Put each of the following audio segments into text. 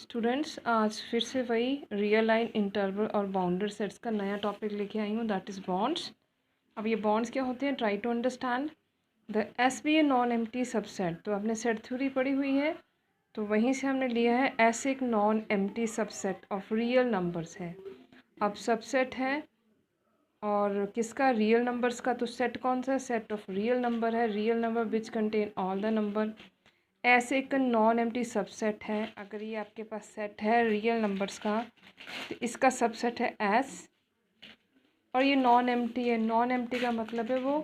Students, आज फिर से वही रियल लाइन इंटरवल और बाउंडेड सेट्स का नया टॉपिक लेके आई हूँ, दैट इज़ बॉन्ड्स। अब ये बॉन्ड्स क्या होते हैं, try to understand. The S be a non empty subset, तो आपने सेट थ्योरी पढ़ी हुई है, तो वहीं से हमने लिया है एस एक non empty subset of real numbers है। अब सबसेट है और किसका, रियल नंबर्स का, तो सेट कौन सा है, सेट ऑफ रियल नंबर है, real number which contain all the number. ऐसे एक नॉन एम्प्टी सबसेट है, अगर ये आपके पास सेट है रियल नंबर्स का तो इसका सबसेट है एस, और ये नॉन एम्प्टी है। नॉन एम्प्टी का मतलब है वो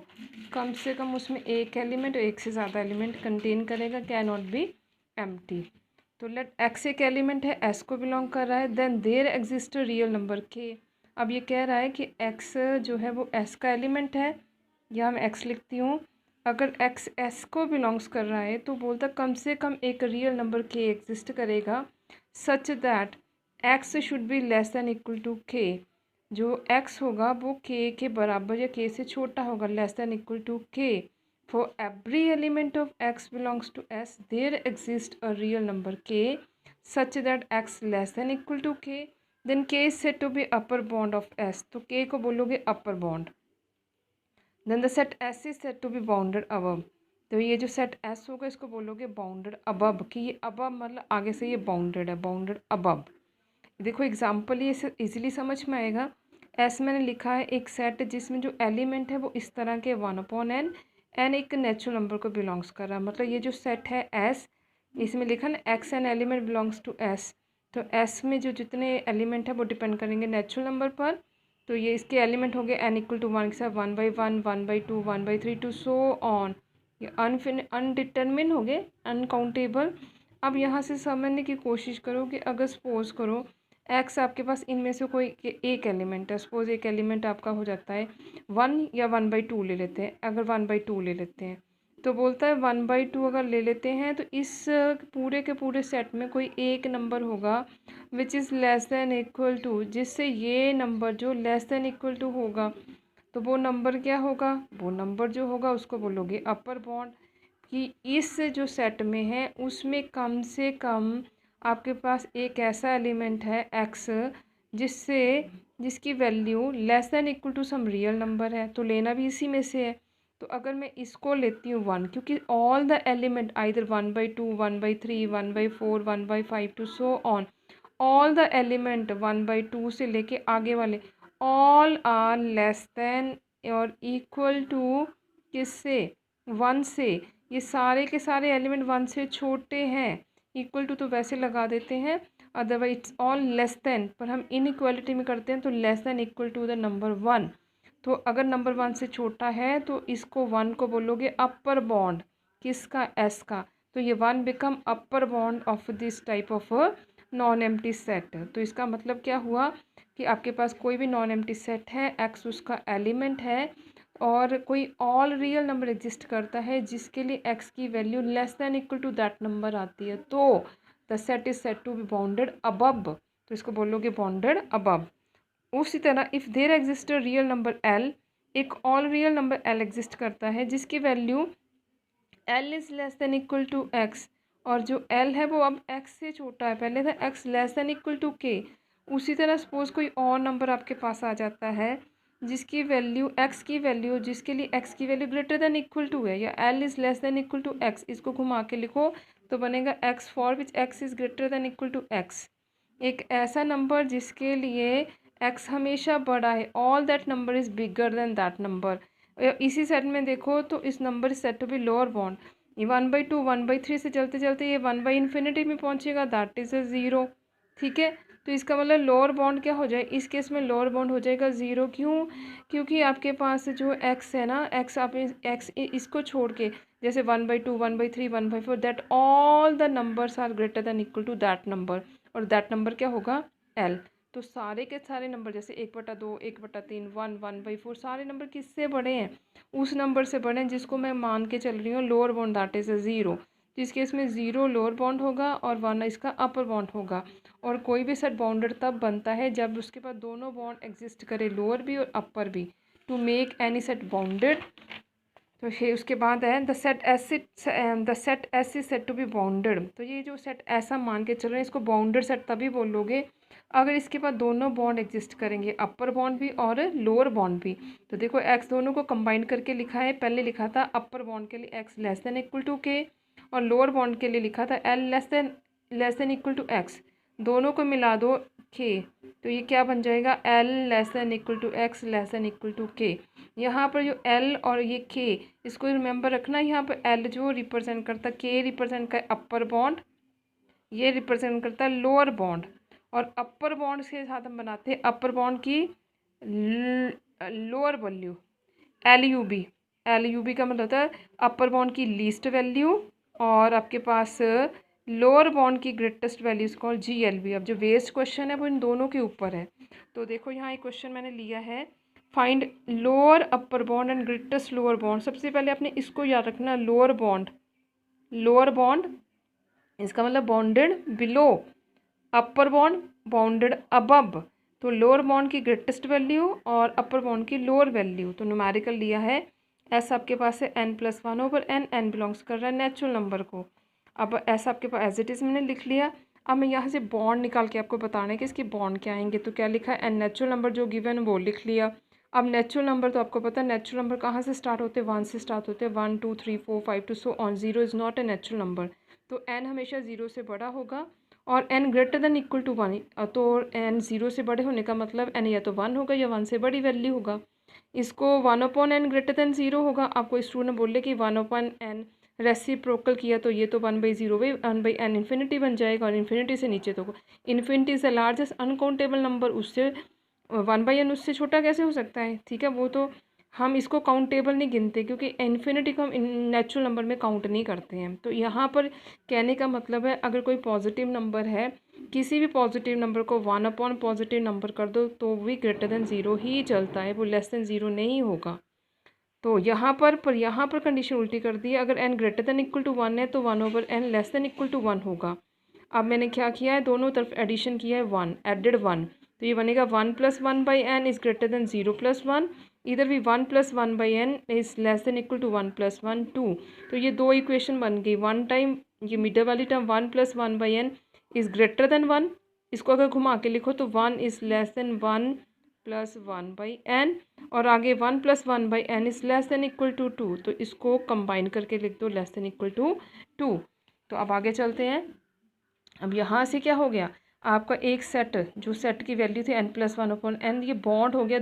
कम से कम उसमें एक एलिमेंट और एक से ज़्यादा एलिमेंट कंटेन करेगा, कैन नॉट बी एम्प्टी। तो लेट एक्स एक एलिमेंट है, एस को बिलोंग कर रहा है, then there exist real number K. अब ये कह रहा है कि एक्स जो है वो एस का एलिमेंट है, या मैं एक्स लिखती हूँ। अगर एक्स एस को बिलोंग्स कर रहा है तो बोलता कम से कम एक रियल नंबर के एग्जिस्ट करेगा, such that x should be less than equal to K. जो एक्स होगा वो के बराबर या के से छोटा होगा, less than equal to k. For every element of x belongs to s there exist a real number k such that x less than equal to k, then k is said to be upper bound of s. तो k को बोलोगे upper bound. Then the set S is set to be bounded above. तो ये जो set S होगा इसको बोलोगे bounded above, कि ये अबव मतलब आगे से ये बाउंडेड है, बाउंडेड अबव। देखो एग्जाम्पल ये इजीली समझ में आएगा। एस मैंने लिखा है एक सेट जिसमें जो एलिमेंट है वो इस तरह के 1/n, एन एक नेचुरल नंबर को बिलोंग्स कर रहा है। मतलब ये जो सेट है एस, इसमें लिखा ना x an element belongs to S, तो एस में जो जितने एलिमेंट है वो डिपेंड करेंगे नेचुरल नंबर पर। तो ये इसके एलिमेंट हो गए एन इक्वल टू 1 के साथ 1/1, 1/2, 1/3 टू सो ऑन। ये अनडिटर्मिन हो गए, अनकाउंटेबल। अब यहाँ से समझने की कोशिश करो कि अगर सपोज करो एक्स आपके पास इनमें से कोई एक एलिमेंट है, सपोज एक एलिमेंट आपका हो जाता है 1 या 1/2 ले लेते हैं। अगर 1/2 ले लेते हैं तो बोलता है 1/2 अगर ले लेते हैं तो इस पूरे के पूरे सेट में कोई एक नंबर होगा which is less than equal to, जिससे ये नंबर जो लेस दैन इक्वल टू होगा तो वो नंबर क्या होगा, वो नंबर जो होगा उसको बोलोगे अपर बॉन्ड। कि इस जो सेट में है उसमें कम से कम आपके पास एक ऐसा एलिमेंट है एक्स जिससे जिसकी value less than equal to some real number है, तो लेना भी इसी में से है। तो अगर मैं इसको लेती हूँ 1, क्योंकि all the element either 1/2, 1/3, 1/4, 1/5 to so on, all the element 1/2 से लेके आगे वाले ऑल आर लेस देन और इक्वल टू किससे, 1 से। ये सारे के सारे एलिमेंट 1 से छोटे हैं, इक्वल टू तो वैसे लगा देते हैं, otherwise it's all less than, पर हम इनइक्वालिटी में करते हैं तो less than equal to the number 1। तो अगर नंबर 1 से छोटा है तो इसको 1 को बोलोगे अपर बॉन्ड, किसका, एस का। तो ये 1 become upper bound of this type of non empty set. तो इसका मतलब क्या हुआ कि आपके पास कोई भी नॉन एम्प्टी सेट है, एक्स उसका एलिमेंट है और कोई ऑल रियल नंबर एग्जिस्ट करता है जिसके लिए एक्स की value less than equal to that number आती है, तो the set is set to be bounded above. तो इसको बोलोगे बाउंडेड अबव। उसी तरह if there exist real number l, एक all real number l exist करता है जिसकी value l is less than equal to x, और जो एल है वो अब एक्स से छोटा है, पहले था x less than equal to K. उसी तरह सपोज कोई और नंबर आपके पास आ जाता है जिसकी वैल्यू एक्स की वैल्यू, जिसके लिए एक्स की value greater than equal to है, या L is less than equal to x, इसको घुमा के लिखो तो बनेगा x for which x is greater than equal to x. एक ऐसा नंबर जिसके लिए एक्स हमेशा बड़ा है, all that number is bigger than that number. इसी सेट में देखो तो इस number is set to be lower bound. ये 1/2, 1/3 से चलते चलते ये 1/∞ में पहुंचेगा, दैट इज़ अ ज़ीरो। ठीक है, तो इसका मतलब लोअर बॉन्ड क्या हो जाए, इस केस में लोअर बॉन्ड हो जाएगा ज़ीरो। क्यों, क्योंकि आपके पास जो एक्स है ना, एक्स आप एक्स इसको छोड़ के जैसे 1/2, 1/3, 1/4, that all the numbers are greater than equal to that number, और दैट नंबर क्या होगा, एल। तो सारे के सारे नंबर जैसे 1/2, 1/3, 1, 1/4 सारे नंबर किससे बड़े हैं, उस नंबर से बड़े हैं जिसको मैं मान के चल रही हूँ lower bond, that is a zero. जिस केस में ज़ीरो लोअर बॉन्ड होगा और 1 इसका अपर बॉन्ड होगा। और कोई भी सेट बाउंडेड तब बनता है जब उसके पास दोनों बॉन्ड एग्जिस्ट करे, लोअर भी और अपर भी। To make any set bounded तो ये उसके बाद है the set S is set to be bounded. तो ये जो सेट ऐसा मान के चल रहे हैं इसको बाउंडेड सेट तभी बोलोगे अगर इसके पास दोनों बॉन्ड एग्जिस्ट करेंगे, अपर बॉन्ड भी और लोअर बॉन्ड भी। तो देखो एक्स दोनों को कंबाइन करके लिखा है, पहले लिखा था अपर बॉन्ड के लिए x less than equal to K और लोअर बॉन्ड के लिए लिखा था L less than equal to x. दोनों को मिला दो के, तो ये क्या बन जाएगा L less than equal to x less than equal to K. यहाँ पर जो एल और ये के इसको रिमेंबर रखना, यहाँ पर एल जो रिप्रेजेंट करता है, के रिप्रेजेंट का अपर बॉन्ड, ये रिप्रेजेंट करता है लोअर बॉन्ड। और अपर बॉन्ड के साथ हम बनाते हैं अपर बॉन्ड की lower value L U B का मतलब होता है अपर बॉन्ड की लीस्ट वैल्यू और आपके पास लोअर बॉन्ड की greatest values called G L B. अब जो वेस्ट क्वेश्चन है वो इन दोनों के ऊपर है। तो देखो यहाँ एक क्वेश्चन मैंने लिया है, find lower upper bond and greatest lower bond. सबसे पहले आपने इसको याद रखना, लोअर बॉन्ड इसका मतलब बॉन्डेड बिलो, अपर बॉन्ड बाउंडेड अबव। तो लोअर बॉन्ड की ग्रेटेस्ट वैल्यू और अपर बॉन्ड की लोअर वैल्यू। तो न्यूमेरिकल लिया है एस आपके पास है n+1 ओवर एन बिलोंग्स कर रहा है नेचुरल नंबर को। अब ऐसा आपके पास एज इट इज़ मैंने लिख लिया। अब मैं यहाँ से बॉन्ड निकाल के आपको बताना है कि इसके बॉन्ड क्या आएंगे। तो क्या लिखा है एन नेचुरल नंबर जो गिवन वो लिख लिया। अब नेचुरल नंबर तो आपको पता है नेचुरल नंबर कहाँ से स्टार्ट होते हैं, 1 से स्टार्ट होते हैं, 1 2 3 4 5 to so on. 0 is not a natural number. तो n हमेशा 0 से बड़ा होगा और n greater than equal to 1। तो n 0 से बड़े होने का मतलब n या तो 1 होगा या 1 से बड़ी वैल्यू होगा। इसको 1/n ग्रेटर देन 0 होगा। आपको स्टूडेंट बोले कि 1/n रेसिप्रोकल किया तो ये तो 1/0 1/n इन्फिनिटी बन जाएगा और इन्फिनिटी से नीचे तो infinity is the largest uncountable number, उससे 1/n उससे छोटा कैसे हो सकता है। ठीक है, वो तो हम इसको काउंटेबल नहीं गिनते क्योंकि इन्फिनिटी को हम नेचुरल नंबर में काउंट नहीं करते हैं। तो यहाँ पर कहने का मतलब है अगर कोई पॉजिटिव नंबर है, किसी भी पॉजिटिव नंबर को 1/n पॉजिटिव नंबर कर दो तो भी ग्रेटर देन 0 ही चलता है, वो लेस देन 0 नहीं होगा। तो यहाँ पर कंडीशन उल्टी कर दी है। अगर n greater than equal to 1 है तो 1/n less than equal to 1 होगा। अब मैंने क्या किया है, दोनों तरफ एडिशन किया है, 1 एडेड 1, तो ये बनेगा 1 + 1/n इज़ ग्रेटर देन 0 + 1। इधर भी 1 + 1/n is less than equal to 1 + 1 2। तो ये दो इक्वेशन बन गई। वन टाइम ये मिडल वाली term 1 + 1/n is greater then 1, इसको अगर घुमा के लिखो तो 1 इज़ लेस देन 1 + 1/n और आगे 1 + 1/n is less than equal to 2। तो इसको कंबाइन करके लिख दो लेस देन इक्वल टू 2। तो अब आगे चलते हैं। अब यहाँ से क्या हो गया, आपका एक सेट जो सेट की वैल्यू थी n+1/n, ये बॉन्ड हो गया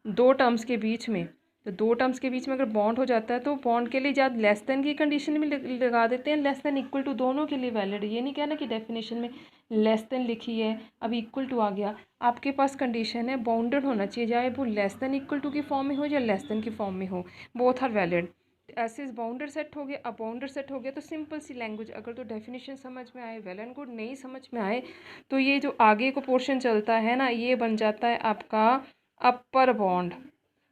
दो टर्म्स के बीच में। तो दो टर्म्स के बीच में अगर बॉन्ड हो जाता है तो बॉन्ड के लिए जब लेस देन की कंडीशन भी लगा देते हैं, लेस देन इक्वल टू दोनों के लिए वैलिड। ये नहीं कहना कि डेफिनेशन में लेस देन लिखी है अब इक्वल टू आ गया। आपके पास कंडीशन है बाउंडेड होना चाहिए, चाहे वो लेस देन इक्वल टू की फॉर्म में हो या लेस देन की फॉर्म में हो, बोथ आर वैलिड। ऐसे बाउंडर सेट हो गया। अब बाउंडर सेट हो गया तो सिंपल सी लैंग्वेज, अगर तो डेफिनेशन समझ में आए वेल एंड गुड, नहीं समझ में आए तो ये जो आगे को पोर्शन चलता है ना, ये बन जाता है आपका अपर बॉन्ड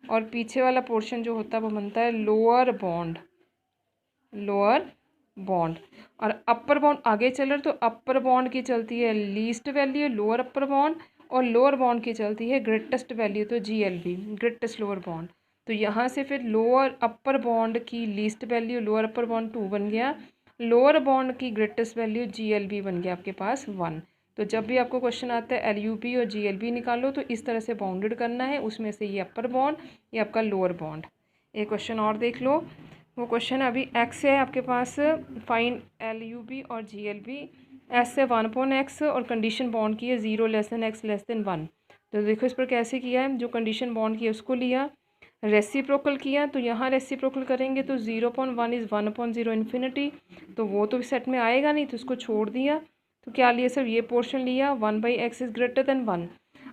और पीछे वाला पोर्शन जो होता है वो बनता है लोअर बॉन्ड। और अपर बॉन्ड आगे चल रहा है तो अपर बॉन्ड की चलती है least value lower upper bond और लोअर बॉन्ड की चलती है ग्रेटेस्ट वैल्यू, तो GLB ग्रेटेस्ट लोअर बॉन्ड। तो यहाँ से फिर लोअर अपर बॉन्ड की least value lower upper bond 2 बन गया, लोअर बॉन्ड की ग्रेटेस्ट वैल्यू GLB बन गया आपके पास 1। तो जब भी आपको क्वेश्चन आता है LUB और GLB निकालो तो इस तरह से बाउंडेड करना है, उसमें से ये अपर बॉन्ड ये आपका लोअर बॉन्ड। एक क्वेश्चन और देख लो, वो क्वेश्चन अभी x है आपके पास, फाइंड LUB और GLB। s है 1/x और कंडीशन बॉन्ड की है 0 less then x less then 1। तो देखो इस पर कैसे किया है, जो कंडीशन बॉन्ड की है उसको लिया, रेसिप्रोकल किया, तो यहाँ रेसिप्रोकल करेंगे तो 0/1 इज़ 1/0 इन्फिनिटी, तो वो तो सेट में आएगा नहीं तो उसको छोड़ दिया। तो क्या लिया सर, ये पोर्शन लिया 1/x इज़ ग्रेटर देन 1।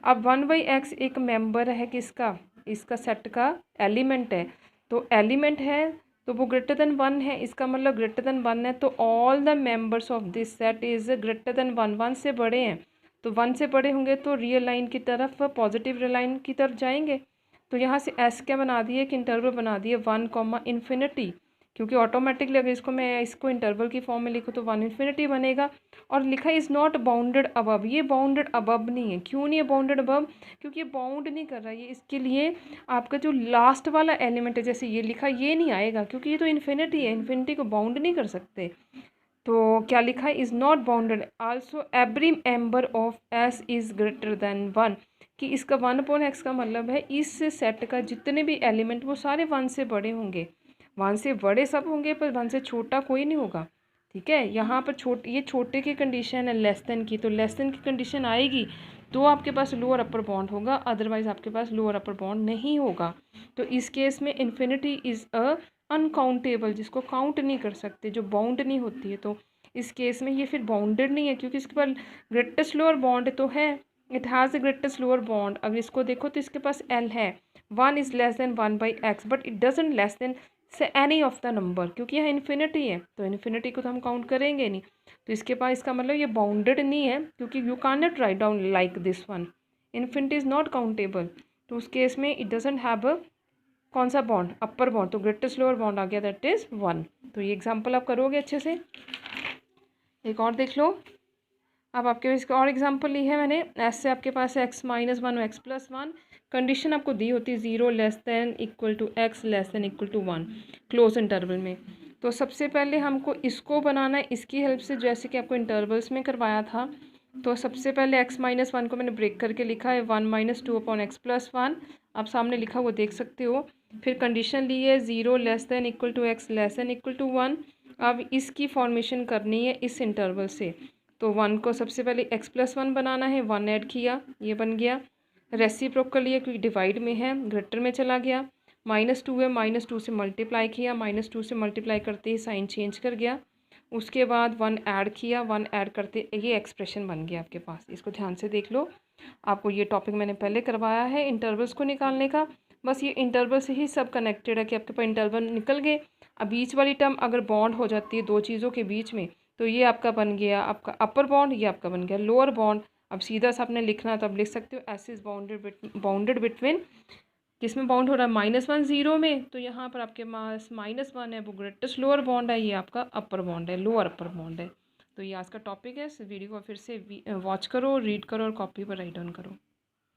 अब 1/x एक मेंबर है किसका, इसका सेट का एलिमेंट है, तो एलिमेंट है तो वो ग्रेटर देन 1 है, इसका मतलब ग्रेटर देन 1 है तो all the members of this set is greater then 1 से बड़े हैं। तो 1 से बड़े होंगे तो रियल लाइन की तरफ, पॉजिटिव रियल लाइन की तरफ जाएंगे। तो यहाँ से एस क्या बना दिए, एक इंटरवल बना दिए 1, इन्फिनिटी क्योंकि ऑटोमेटिकली अगर इसको इंटरवल की फॉर्म में लिखूँ तो 1 इन्फिनिटी बनेगा। और लिखा इज़ नॉट बाउंडेड अबव, ये बाउंडेड अबव नहीं है। क्यों नहीं है बाउंडेड अबव? क्योंकि ये बाउंड नहीं कर रहा है। ये इसके लिए आपका जो लास्ट वाला एलिमेंट है, जैसे ये लिखा, ये नहीं आएगा क्योंकि ये तो इन्फिनिटी है, इन्फिनिटी को बाउंड नहीं कर सकते। तो क्या लिखा है? Is not bounded also every member of S is greater then 1, कि इसका 1/x का मतलब है इस सेट का जितने भी एलिमेंट वो सारे 1 से बड़े होंगे। 1 से बड़े सब होंगे पर 1 से छोटा कोई नहीं होगा। ठीक है, यहाँ पर ये छोटे की कंडीशन है लेस देन की, तो लेस देन की कंडीशन आएगी तो आपके पास लोअर अपर बॉन्ड होगा, अदरवाइज आपके पास लोअर अपर बॉन्ड नहीं होगा। तो इस केस में इन्फिनिटी इज़ अ अनकाउंटेबल, जिसको काउंट नहीं कर सकते, जो बाउंड नहीं होती है। तो इस केस में ये फिर बाउंडेड नहीं है क्योंकि इसके पास ग्रेटेस्ट लोअर बॉन्ड तो है, it has the greatest lower bond. अगर इसको देखो तो इसके पास एल है, 1 is less then 1/x but it doesn't less than से एनी ऑफ द नंबर, क्योंकि यह इन्फिनिटी है तो इन्फिनिटी को तो हम काउंट करेंगे नहीं। तो इसके पास इसका मतलब ये बाउंडेड नहीं है क्योंकि you can not write down like this one, infinity is not countable. तो उस केस में इट डजेंट हैव अ कौन सा बॉन्ड? अपर बॉन्ड। तो ग्रेटेस्ट लोअर बॉन्ड आ गया, दैट इज़ 1। तो ये एग्जाम्पल आप करोगे अच्छे से। एक और देख लो। अब आपके इसका और एग्जाम्पल ली है मैंने, ऐसे आपके पास x-1 और x+1 कंडीशन आपको दी होती है 0 less than equal to x less than equal to 1 close interval में। तो सबसे पहले हमको इसको बनाना है इसकी हेल्प से, जैसे कि आपको इंटरवल्स में करवाया था। तो सबसे पहले x-1 को मैंने ब्रेक करके लिखा है 1 - 2/x+1, आप सामने लिखा वो देख सकते हो। फिर कंडीशन ली है 0 less than equal to x less than equal to 1। अब इसकी फॉर्मेशन करनी है इस इंटरवल से। तो 1 को सबसे पहले x+1 बनाना है, 1 ऐड किया, ये बन गया। रेसिप्रोक कर लिया क्योंकि डिवाइड में है, ग्रेटर में चला गया। -2 है, -2 से मल्टीप्लाई किया, -2 से मल्टीप्लाई करते ही साइन चेंज कर गया। उसके बाद 1 ऐड किया, 1 ऐड करते ये एक्सप्रेशन बन गया आपके पास। इसको ध्यान से देख लो, आपको ये टॉपिक मैंने पहले करवाया है इंटरवल्स को निकालने का। बस ये इंटरवल से ही सब कनेक्टेड है कि आपके पास इंटरवल निकल गए। अब बीच वाली टर्म अगर बॉन्ड हो जाती है दो चीज़ों के बीच में, तो ये आपका बन गया आपका अपर बॉन्ड, ये आपका बन गया लोअर बॉन्ड। अब सीधा सा आपने लिखना तो आप लिख सकते हो एस इज बाउंडेड बिटवीन, किसमें बाउंड हो रहा है? -1 0 में। तो यहाँ पर आपके पास -1 है, वो ग्रेटेस्ट लोअर बॉन्ड है, ये आपका अपर बॉन्ड है, लोअर अपर बॉन्ड है। तो ये आज का टॉपिक है। इस वीडियो को फिर से वॉच करो, रीड करो और कॉपी पर राइट डाउन करो।